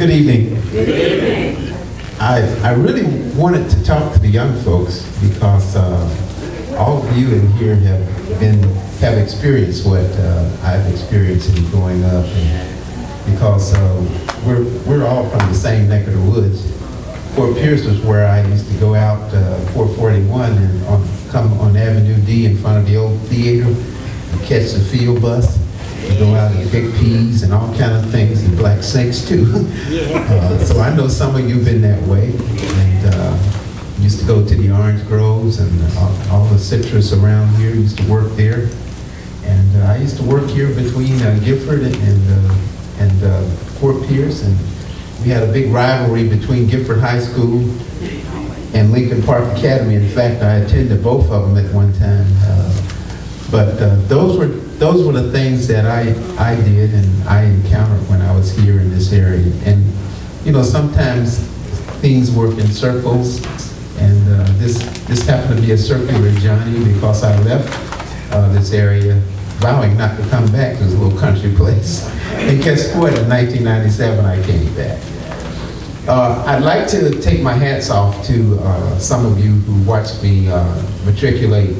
Good evening. Good evening. I really wanted to talk to the young folks because all of you in here have experienced what I've experienced in growing up, and because we're all from the same neck of the woods. Fort Pierce was where I used to go out 441 and come on Avenue D in front of the old theater and catch the field bus. We go out and pick peas and all kind of things, and black snakes too. So I know some of you've been that way, and used to go to the orange groves and all the citrus around here. Used to work there, and I used to work here between Gifford and Fort Pierce, and we had a big rivalry between Gifford High School and Lincoln Park Academy. In fact, I attended both of them at one time. But those were the things that I did and I encountered when I was here in this area. And you know, sometimes things work in circles, and this happened to be a circular journey because I left this area vowing not to come back to this little country place. And guess what? In 1997, I came back. I'd like to take my hats off to some of you who watched me matriculate,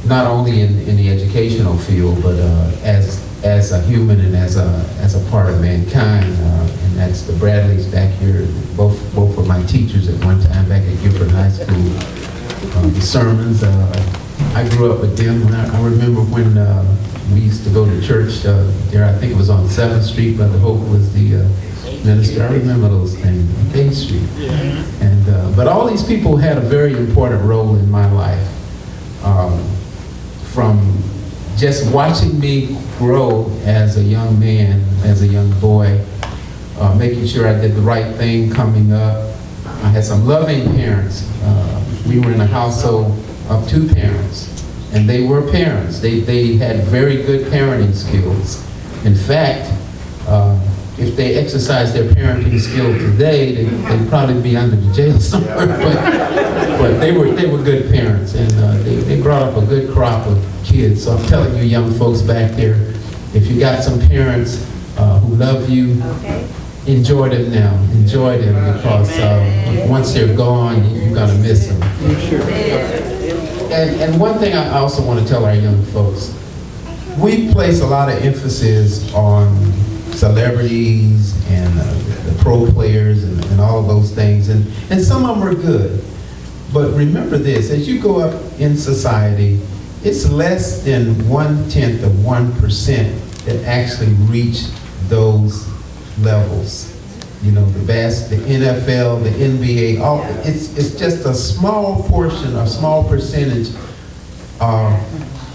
not only in the educational field, but as a human and as a part of mankind. And that's the Bradleys back here. Both were my teachers at one time back at Gifford High School. The sermons, I grew up with them. I remember when we used to go to church there. I think it was on 7th Street. Brother Hope was the minister. I remember those things. 8th Street. And but all these people had a very important role in my life. From just watching me grow as a young man, as a young boy, making sure I did the right thing coming up. I had some loving parents. We were in a household of 2 parents, and they were parents. They had very good parenting skills. In fact, if they exercised their parenting skill today, they'd probably be under the jail somewhere. But they were good parents, and they brought up a good crop of kids. So I'm telling you, young folks back there, if you got some parents who love you, enjoy them now. Enjoy them, because once they're gone, you're gonna miss them. And one thing I also want to tell our young folks, we place a lot of emphasis on celebrities and the pro players and all of those things, and some of them are good. But remember this, as you go up in society, it's less than 1/10 of 1% that actually reach those levels. You know, the NFL, the NBA, it's just a small portion, a small percentage of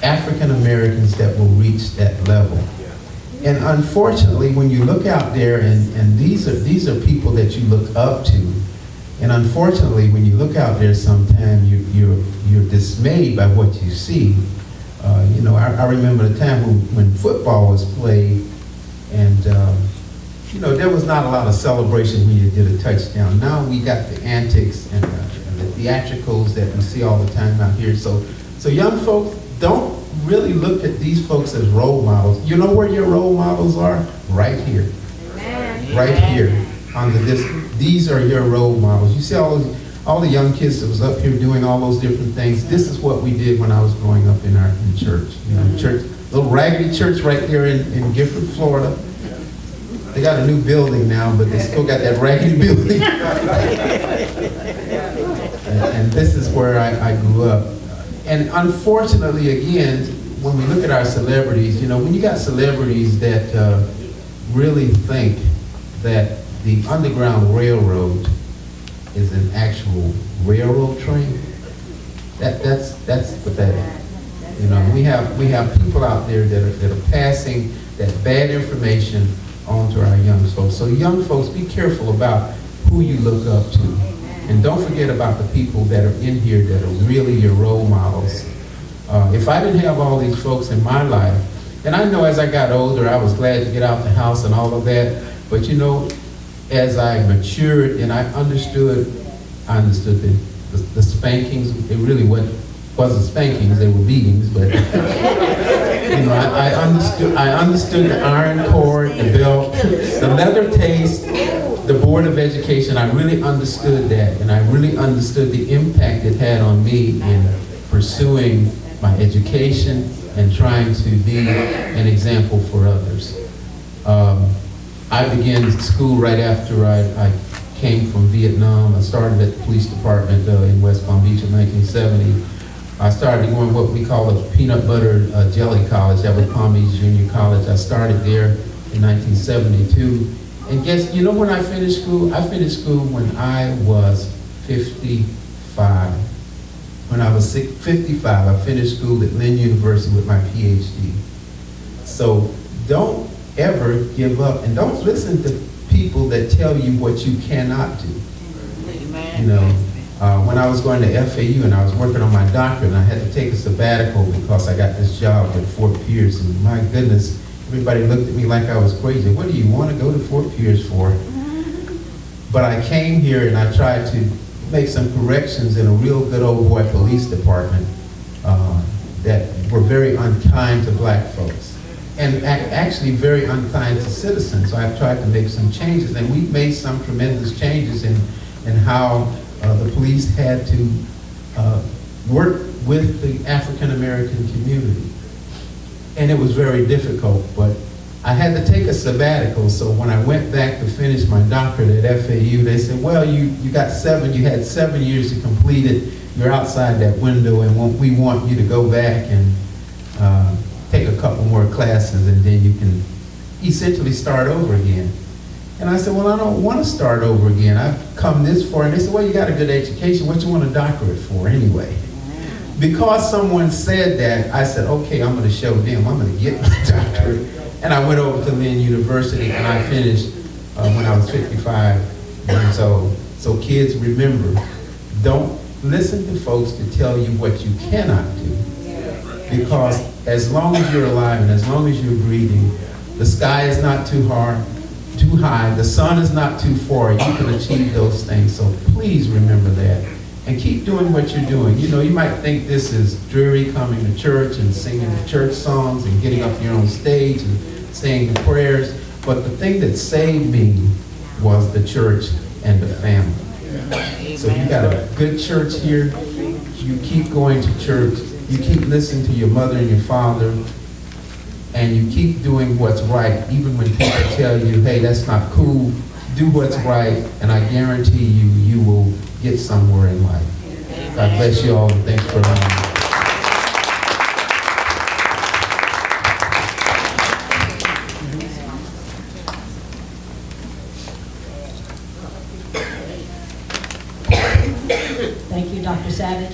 African Americans that will reach that level. And unfortunately, when you look out there, and these are people that you look up to, and unfortunately, when you look out there, sometimes you're dismayed by what you see. You know, I remember the time when football was played, and you know, there was not a lot of celebration when you did a touchdown. Now we got the antics and the theatricals that we see all the time out here. So young folks, don't really look at these folks as role models. You know where your role models are? Right here. Amen. Right here. Under this, these are your role models. You see all the young kids that was up here doing all those different things. This is what we did when I was growing up in church. You know, church, little raggedy church right there in Gifford, Florida. They got a new building now, but they still got that raggedy building. and this is where I grew up. And unfortunately, again, when we look at our celebrities, you know, when you got celebrities that really think that the Underground Railroad is an actual railroad train, that's pathetic. You know, we have people out there that are passing that bad information on to our young folks. So young folks, be careful about who you look up to. And don't forget about the people that are in here that are really your role models. If I didn't have all these folks in my life, and I know as I got older, I was glad to get out the house and all of that, but you know, as I matured and I understood the spankings, it really wasn't wasn't spankings, they were beatings, but I understood the iron cord, the belt, the leather taste, the Board of Education. I really understood that, and I really understood the impact it had on me in pursuing my education and trying to be an example for others. I began school right after I came from Vietnam. I started at the police department in West Palm Beach in 1970. I started going what we call a peanut butter jelly college. That was Palm Beach Junior College. I started there in 1972. And guess, you know when I finished school? I finished school when I was 55. When I was 55, I finished school at Lynn University with my PhD. So don't ever give up, and don't listen to people that tell you what you cannot do. You know, when I was going to FAU and I was working on my doctorate, and I had to take a sabbatical because I got this job at Fort Pierce, and my goodness, everybody looked at me like I was crazy. What do you want to go to Fort Pierce for? But I came here and I tried to make some corrections in a real good old boy police department that were very unkind to black folks. And actually very unkind to citizens. So I've tried to make some changes, and we've made some tremendous changes in how the police had to work with the African American community. And it was very difficult, but I had to take a sabbatical, so when I went back to finish my doctorate at FAU, they said, well, you had 7 years to complete it, you're outside that window, and we want you to go back and take a couple more classes, and then you can essentially start over again. And I said, well, I don't want to start over again. I've come this far. And they said, well, you got a good education. What you want a doctorate for anyway? Because someone said that, I said, okay, I'm going to show them. I'm going to get my doctorate. And I went over to Lynn University, and I finished when I was 55 years old. So kids, remember, don't listen to folks to tell you what you cannot do. Because as long as you're alive and as long as you're breathing, the sky is not too high, the sun is not too far, you can achieve those things. So please remember that. And keep doing what you're doing. You know, you might think this is dreary, coming to church and singing the church songs and getting up here on stage and saying the prayers, but the thing that saved me was the church and the family. So you got a good church here, you keep going to church, you keep listening to your mother and your father, and you keep doing what's right, even when people tell you, hey, that's not cool, do what's right, and I guarantee you, you will get somewhere in life. God bless you all, and thanks for allowing me. Thank you, Dr. Savage.